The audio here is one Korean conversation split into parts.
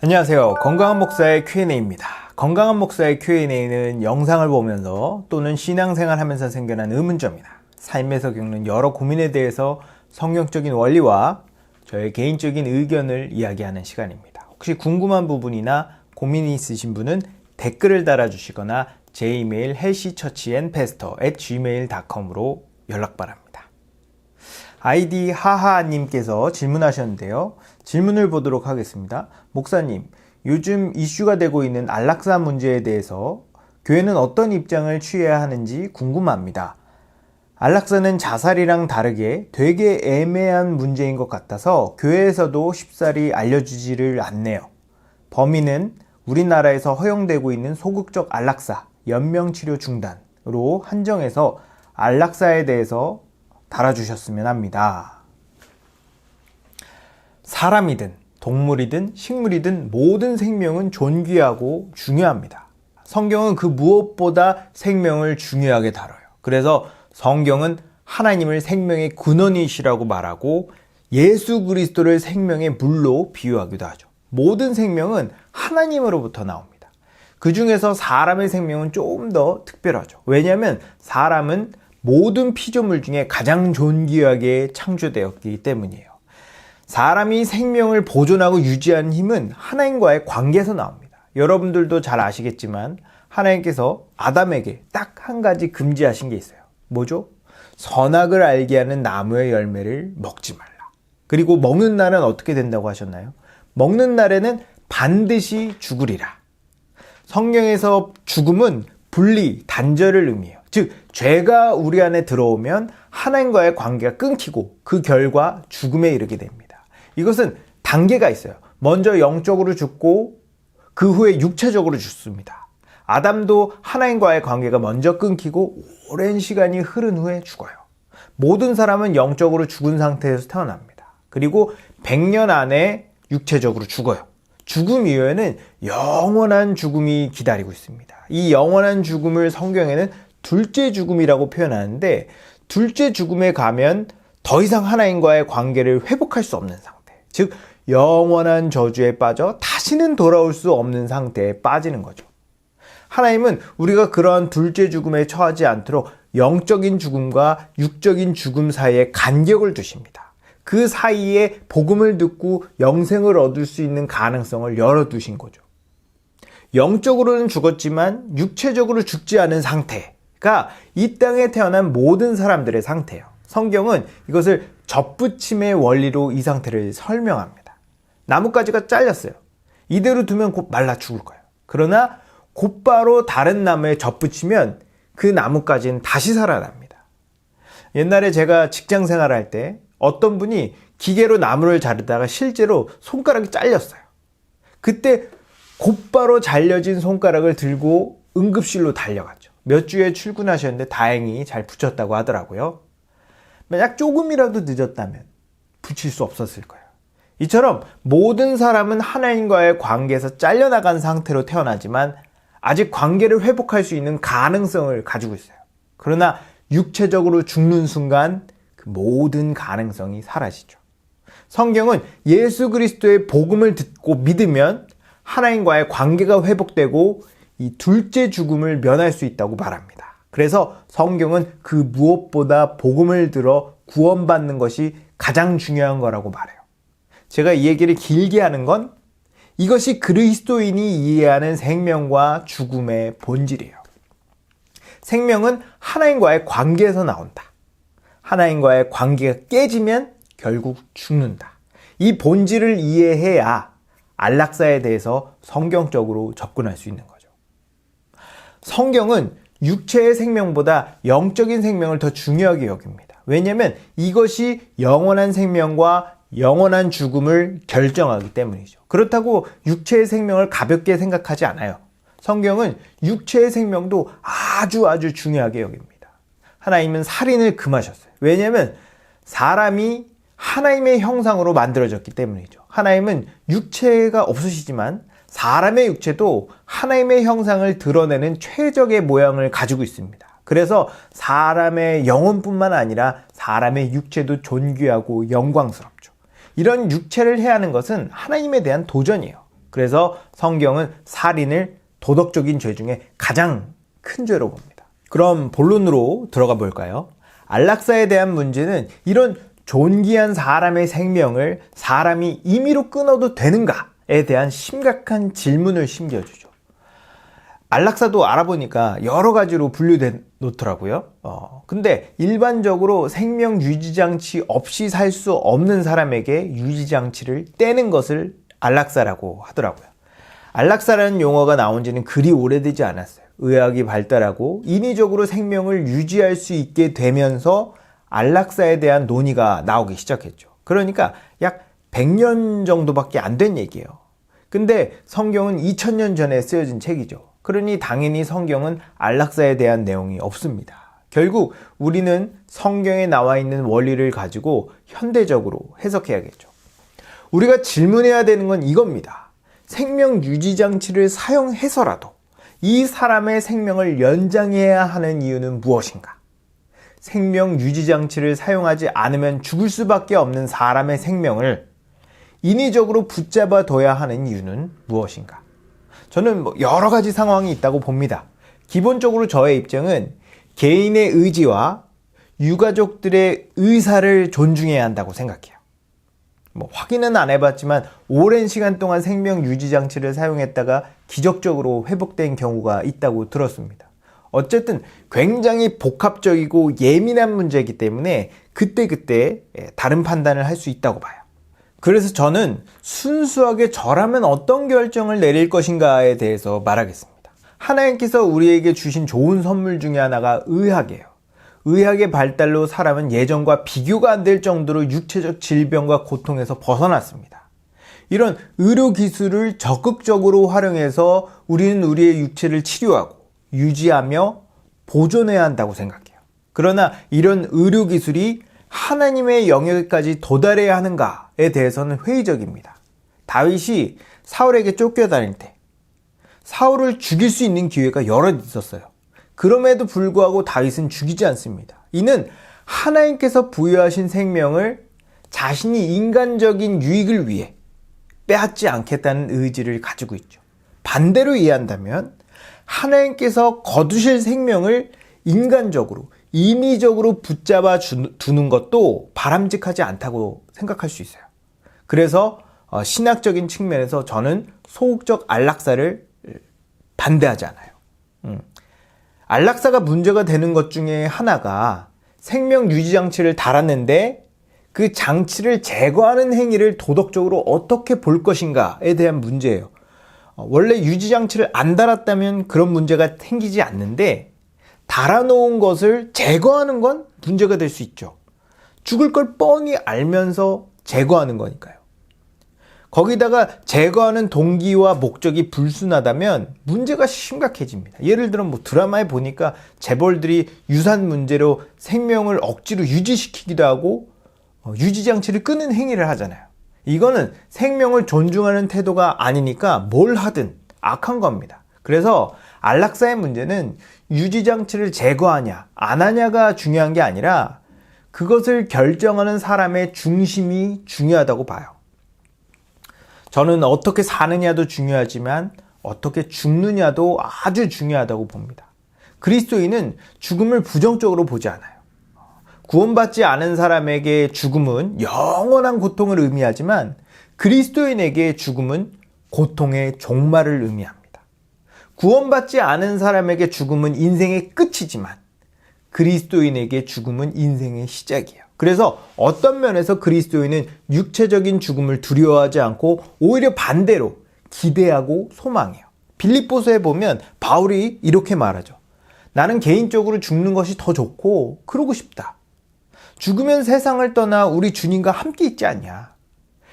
안녕하세요. 건강한 목사의 Q&A입니다. 건강한 목사의 Q&A는 영상을 보면서 또는 신앙생활 하면서 생겨난 의문점이나 삶에서 겪는 여러 고민에 대해서 성경적인 원리와 저의 개인적인 의견을 이야기하는 시간입니다. 혹시 궁금한 부분이나 고민이 있으신 분은 댓글을 달아주시거나 제 이메일 healthychurchandpastor@gmail.com으로 연락 바랍니다. 아이디 하하님께서 질문하셨는데요. 질문을 보도록 하겠습니다. 목사님, 요즘 이슈가 되고 있는 안락사 문제에 대해서 교회는 어떤 입장을 취해야 하는지 궁금합니다. 안락사는 자살이랑 다르게 되게 애매한 문제인 것 같아서 교회에서도 쉽사리 알려주지를 않네요. 범위는 우리나라에서 허용되고 있는 소극적 안락사, 연명치료 중단으로 한정해서 안락사에 대해서 달아주셨으면 합니다. 사람이든 동물이든 식물이든 모든 생명은 존귀하고 중요합니다. 성경은 그 무엇보다 생명을 중요하게 다뤄요. 그래서 성경은 하나님을 생명의 근원이시라고 말하고 예수 그리스도를 생명의 물로 비유하기도 하죠. 모든 생명은 하나님으로부터 나옵니다. 그 중에서 사람의 생명은 조금 더 특별하죠. 왜냐하면 사람은 모든 피조물 중에 가장 존귀하게 창조되었기 때문이에요. 사람이 생명을 보존하고 유지하는 힘은 하나님과의 관계에서 나옵니다. 여러분들도 잘 아시겠지만 하나님께서 아담에게 딱 한 가지 금지하신 게 있어요. 뭐죠? 선악을 알게 하는 나무의 열매를 먹지 말라. 그리고 먹는 날은 어떻게 된다고 하셨나요? 먹는 날에는 반드시 죽으리라. 성경에서 죽음은 분리, 단절을 의미해요. 즉, 죄가 우리 안에 들어오면 하나님과의 관계가 끊기고 그 결과 죽음에 이르게 됩니다. 이것은 단계가 있어요. 먼저 영적으로 죽고 그 후에 육체적으로 죽습니다. 아담도 하나님과의 관계가 먼저 끊기고 오랜 시간이 흐른 후에 죽어요. 모든 사람은 영적으로 죽은 상태에서 태어납니다. 그리고 100년 안에 육체적으로 죽어요. 죽음 이후에는 영원한 죽음이 기다리고 있습니다. 이 영원한 죽음을 성경에는 둘째 죽음이라고 표현하는데, 둘째 죽음에 가면 더 이상 하나님과의 관계를 회복할 수 없는 상태, 즉 영원한 저주에 빠져 다시는 돌아올 수 없는 상태에 빠지는 거죠. 하나님은 우리가 그러한 둘째 죽음에 처하지 않도록 영적인 죽음과 육적인 죽음 사이에 간격을 두십니다. 그 사이에 복음을 듣고 영생을 얻을 수 있는 가능성을 열어두신 거죠. 영적으로는 죽었지만 육체적으로 죽지 않은 상태가 이 땅에 태어난 모든 사람들의 상태예요. 성경은 이것을 접붙임의 원리로 이 상태를 설명합니다. 나뭇가지가 잘렸어요. 이대로 두면 곧 말라 죽을 거예요. 그러나 곧바로 다른 나무에 접붙이면 그 나뭇가지는 다시 살아납니다. 옛날에 제가 직장 생활할 때 어떤 분이 기계로 나무를 자르다가 실제로 손가락이 잘렸어요. 그때 곧바로 잘려진 손가락을 들고 응급실로 달려갔죠. 몇 주에 출근하셨는데 다행히 잘 붙였다고 하더라고요. 만약 조금이라도 늦었다면 붙일 수 없었을 거예요. 이처럼 모든 사람은 하나님과의 관계에서 잘려나간 상태로 태어나지만 아직 관계를 회복할 수 있는 가능성을 가지고 있어요. 그러나 육체적으로 죽는 순간 그 모든 가능성이 사라지죠. 성경은 예수 그리스도의 복음을 듣고 믿으면 하나님과의 관계가 회복되고 이 둘째 죽음을 면할 수 있다고 말합니다. 그래서 성경은 그 무엇보다 복음을 들어 구원받는 것이 가장 중요한 거라고 말해요. 제가 이 얘기를 길게 하는 건 이것이 그리스도인이 이해하는 생명과 죽음의 본질이에요. 생명은 하나님과의 관계에서 나온다. 하나님과의 관계가 깨지면 결국 죽는다. 이 본질을 이해해야 안락사에 대해서 성경적으로 접근할 수 있는 거죠. 성경은 육체의 생명보다 영적인 생명을 더 중요하게 여깁니다. 왜냐하면 이것이 영원한 생명과 영원한 죽음을 결정하기 때문이죠. 그렇다고 육체의 생명을 가볍게 생각하지 않아요. 성경은 육체의 생명도 아주 중요하게 여깁니다. 하나님은 살인을 금하셨어요. 왜냐하면 사람이 하나님의 형상으로 만들어졌기 때문이죠. 하나님은 육체가 없으시지만 사람의 육체도 하나님의 형상을 드러내는 최적의 모양을 가지고 있습니다. 그래서 사람의 영혼뿐만 아니라 사람의 육체도 존귀하고 영광스럽죠. 이런 육체를 해하는 것은 하나님에 대한 도전이에요. 그래서 성경은 살인을 도덕적인 죄 중에 가장 큰 죄로 봅니다. 그럼 본론으로 들어가 볼까요? 안락사에 대한 문제는 이런 존귀한 사람의 생명을 사람이 임의로 끊어도 되는가에 대한 심각한 질문을 심겨주죠. 안락사도 알아보니까 여러 가지로 분류돼 놓더라고요. 근데 일반적으로 생명 유지장치 없이 살 수 없는 사람에게 유지장치를 떼는 것을 안락사라고 하더라고요. 안락사라는 용어가 나온 지는 그리 오래되지 않았어요. 의학이 발달하고 인위적으로 생명을 유지할 수 있게 되면서 안락사에 대한 논의가 나오기 시작했죠. 그러니까 약 100년 정도밖에 안 된 얘기예요. 근데 성경은 2000년 전에 쓰여진 책이죠. 그러니 당연히 성경은 안락사에 대한 내용이 없습니다. 결국 우리는 성경에 나와 있는 원리를 가지고 현대적으로 해석해야겠죠. 우리가 질문해야 되는 건 이겁니다. 생명 유지 장치를 사용해서라도 이 사람의 생명을 연장해야 하는 이유는 무엇인가? 생명 유지 장치를 사용하지 않으면 죽을 수밖에 없는 사람의 생명을 인위적으로 붙잡아 둬야 하는 이유는 무엇인가? 저는 여러 가지 상황이 있다고 봅니다. 기본적으로 저의 입장은 개인의 의지와 유가족들의 의사를 존중해야 한다고 생각해요. 확인은 안 해봤지만 오랜 시간 동안 생명 유지 장치를 사용했다가 기적적으로 회복된 경우가 있다고 들었습니다. 어쨌든 굉장히 복합적이고 예민한 문제이기 때문에 그때그때 다른 판단을 할 수 있다고 봐요. 그래서 저는 순수하게 저라면 어떤 결정을 내릴 것인가에 대해서 말하겠습니다. 하나님께서 우리에게 주신 좋은 선물 중에 하나가 의학이에요. 의학의 발달로 사람은 예전과 비교가 안 될 정도로 육체적 질병과 고통에서 벗어났습니다. 이런 의료기술을 적극적으로 활용해서 우리는 우리의 육체를 치료하고 유지하며 보존해야 한다고 생각해요. 그러나 이런 의료기술이 하나님의 영역까지 도달해야 하는가에 대해서는 회의적입니다. 다윗이 사울에게 쫓겨다닐 때 사울을 죽일 수 있는 기회가 여럿 있었어요. 그럼에도 불구하고 다윗은 죽이지 않습니다. 이는 하나님께서 부여하신 생명을 자신이 인간적인 유익을 위해 빼앗지 않겠다는 의지를 가지고 있죠. 반대로 이해한다면 하나님께서 거두실 생명을 인간적으로 인위적으로 붙잡아 두는 것도 바람직하지 않다고 생각할 수 있어요. 그래서 신학적인 측면에서 저는 소극적 안락사를 반대하지 않아요. 안락사가 문제가 되는 것 중에 하나가 생명 유지 장치를 달았는데 그 장치를 제거하는 행위를 도덕적으로 어떻게 볼 것인가에 대한 문제예요. 원래 유지 장치를 안 달았다면 그런 문제가 생기지 않는데 달아놓은 것을 제거하는 건 문제가 될 수 있죠. 죽을 걸 뻔히 알면서 제거하는 거니까요. 거기다가 제거하는 동기와 목적이 불순하다면 문제가 심각해집니다. 예를 들어 드라마에 보니까 재벌들이 유산 문제로 생명을 억지로 유지시키기도 하고 유지장치를 끄는 행위를 하잖아요. 이거는 생명을 존중하는 태도가 아니니까 뭘 하든 악한 겁니다. 그래서 안락사의 문제는 유지장치를 제거하냐 안 하냐가 중요한 게 아니라 그것을 결정하는 사람의 중심이 중요하다고 봐요. 저는 어떻게 사느냐도 중요하지만 어떻게 죽느냐도 아주 중요하다고 봅니다. 그리스도인은 죽음을 부정적으로 보지 않아요. 구원받지 않은 사람에게 죽음은 영원한 고통을 의미하지만 그리스도인에게 죽음은 고통의 종말을 의미합니다. 구원받지 않은 사람에게 죽음은 인생의 끝이지만 그리스도인에게 죽음은 인생의 시작이에요. 그래서 어떤 면에서 그리스도인은 육체적인 죽음을 두려워하지 않고 오히려 반대로 기대하고 소망해요. 빌립보서에 보면 바울이 이렇게 말하죠. 나는 개인적으로 죽는 것이 더 좋고 그러고 싶다. 죽으면 세상을 떠나 우리 주님과 함께 있지 않냐.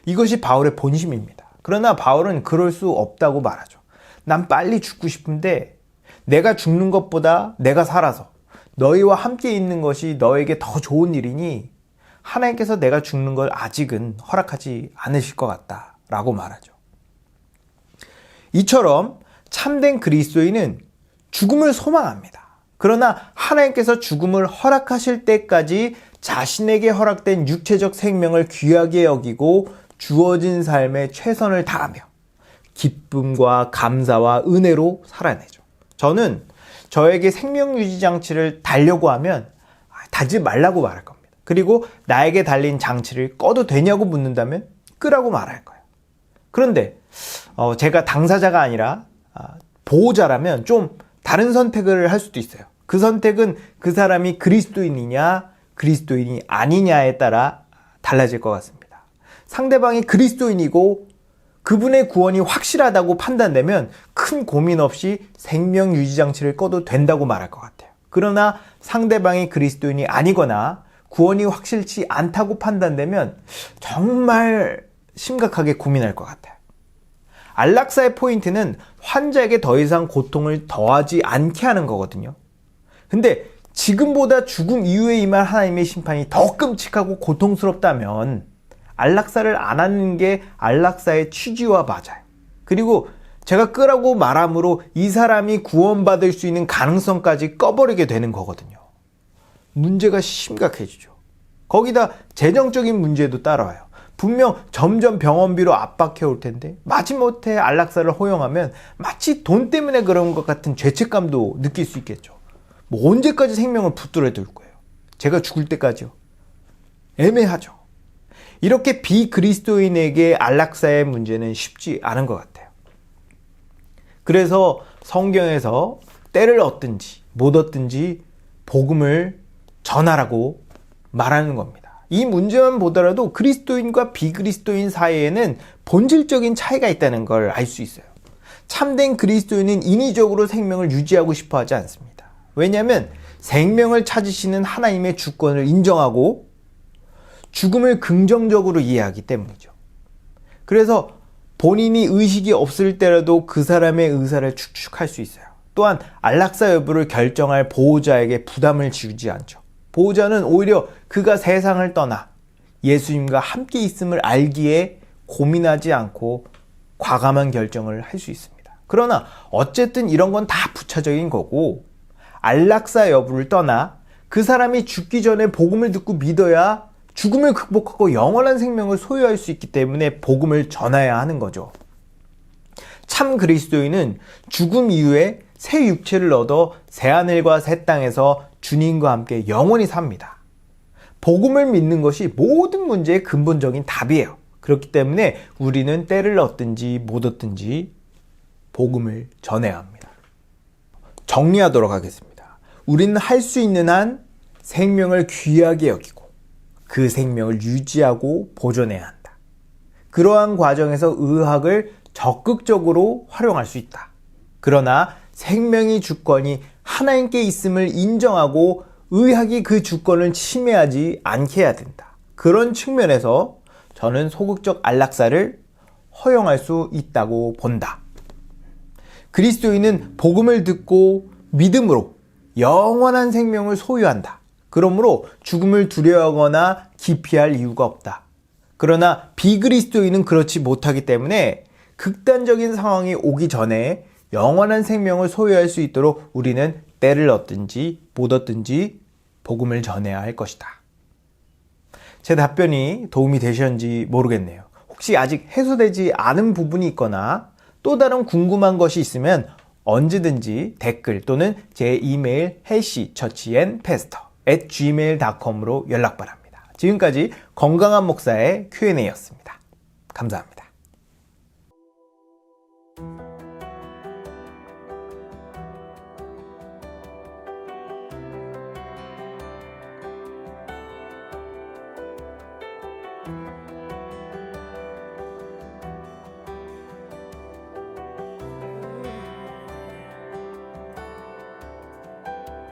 이것이 바울의 본심입니다. 그러나 바울은 그럴 수 없다고 말하죠. 난 빨리 죽고 싶은데 내가 죽는 것보다 내가 살아서 너희와 함께 있는 것이 너에게 더 좋은 일이니 하나님께서 내가 죽는 걸 아직은 허락하지 않으실 것 같다 라고 말하죠. 이처럼 참된 그리스도인은 죽음을 소망합니다. 그러나 하나님께서 죽음을 허락하실 때까지 자신에게 허락된 육체적 생명을 귀하게 여기고 주어진 삶에 최선을 다하며 기쁨과 감사와 은혜로 살아내죠. 저는 저에게 생명유지 장치를 달려고 하면 달지 말라고 말할 겁니다. 그리고 나에게 달린 장치를 꺼도 되냐고 묻는다면 끄라고 말할 거예요. 그런데 제가 당사자가 아니라 보호자라면 좀 다른 선택을 할 수도 있어요. 그 선택은 그 사람이 그리스도인이냐 그리스도인이 아니냐에 따라 달라질 것 같습니다. 상대방이 그리스도인이고 그분의 구원이 확실하다고 판단되면 큰 고민 없이 생명유지장치를 꺼도 된다고 말할 것 같아요. 그러나 상대방이 그리스도인이 아니거나 구원이 확실치 않다고 판단되면 정말 심각하게 고민할 것 같아요. 안락사의 포인트는 환자에게 더 이상 고통을 더하지 않게 하는 거거든요. 근데 지금보다 죽음 이후에 임할 하나님의 심판이 더 끔찍하고 고통스럽다면 안락사를 안 하는 게 안락사의 취지와 맞아요. 그리고 제가 끄라고 말함으로 이 사람이 구원받을 수 있는 가능성까지 꺼버리게 되는 거거든요. 문제가 심각해지죠. 거기다 재정적인 문제도 따라와요. 분명 점점 병원비로 압박해 올 텐데 마지못해 안락사를 허용하면 마치 돈 때문에 그런 것 같은 죄책감도 느낄 수 있겠죠. 뭐 언제까지 생명을 붙들어 둘 거예요? 제가 죽을 때까지요? 애매하죠. 이렇게 비그리스도인에게 안락사의 문제는 쉽지 않은 것 같아요. 그래서 성경에서 때를 얻든지 못 얻든지 복음을 전하라고 말하는 겁니다. 이 문제만 보더라도 그리스도인과 비그리스도인 사이에는 본질적인 차이가 있다는 걸 알 수 있어요. 참된 그리스도인은 인위적으로 생명을 유지하고 싶어 하지 않습니다. 왜냐하면 생명을 찾으시는 하나님의 주권을 인정하고 죽음을 긍정적으로 이해하기 때문이죠. 그래서 본인이 의식이 없을 때라도 그 사람의 의사를 추측할 수 있어요. 또한 안락사 여부를 결정할 보호자에게 부담을 지우지 않죠. 보호자는 오히려 그가 세상을 떠나 예수님과 함께 있음을 알기에 고민하지 않고 과감한 결정을 할 수 있습니다. 그러나 어쨌든 이런 건 다 부차적인 거고 안락사 여부를 떠나 그 사람이 죽기 전에 복음을 듣고 믿어야 죽음을 극복하고 영원한 생명을 소유할 수 있기 때문에 복음을 전해야 하는 거죠. 참 그리스도인은 죽음 이후에 새 육체를 얻어 새하늘과 새 땅에서 주님과 함께 영원히 삽니다. 복음을 믿는 것이 모든 문제의 근본적인 답이에요. 그렇기 때문에 우리는 때를 얻든지 못 얻든지 복음을 전해야 합니다. 정리하도록 하겠습니다. 우리는 할 수 있는 한 생명을 귀하게 여기고 그 생명을 유지하고 보존해야 한다. 그러한 과정에서 의학을 적극적으로 활용할 수 있다. 그러나 생명의 주권이 하나님께 있음을 인정하고 의학이 그 주권을 침해하지 않게 해야 된다. 그런 측면에서 저는 소극적 안락사를 허용할 수 있다고 본다. 그리스도인은 복음을 듣고 믿음으로 영원한 생명을 소유한다. 그러므로 죽음을 두려워하거나 기피할 이유가 없다. 그러나 비그리스도인은 그렇지 못하기 때문에 극단적인 상황이 오기 전에 영원한 생명을 소유할 수 있도록 우리는 때를 얻든지 못 얻든지 복음을 전해야 할 것이다. 제 답변이 도움이 되셨는지 모르겠네요. 혹시 아직 해소되지 않은 부분이 있거나 또 다른 궁금한 것이 있으면 언제든지 댓글 또는 제 이메일 helshchurchandpastor@gmail.com으로 연락 바랍니다. 지금까지 건강한 목사의 Q&A였습니다. 감사합니다.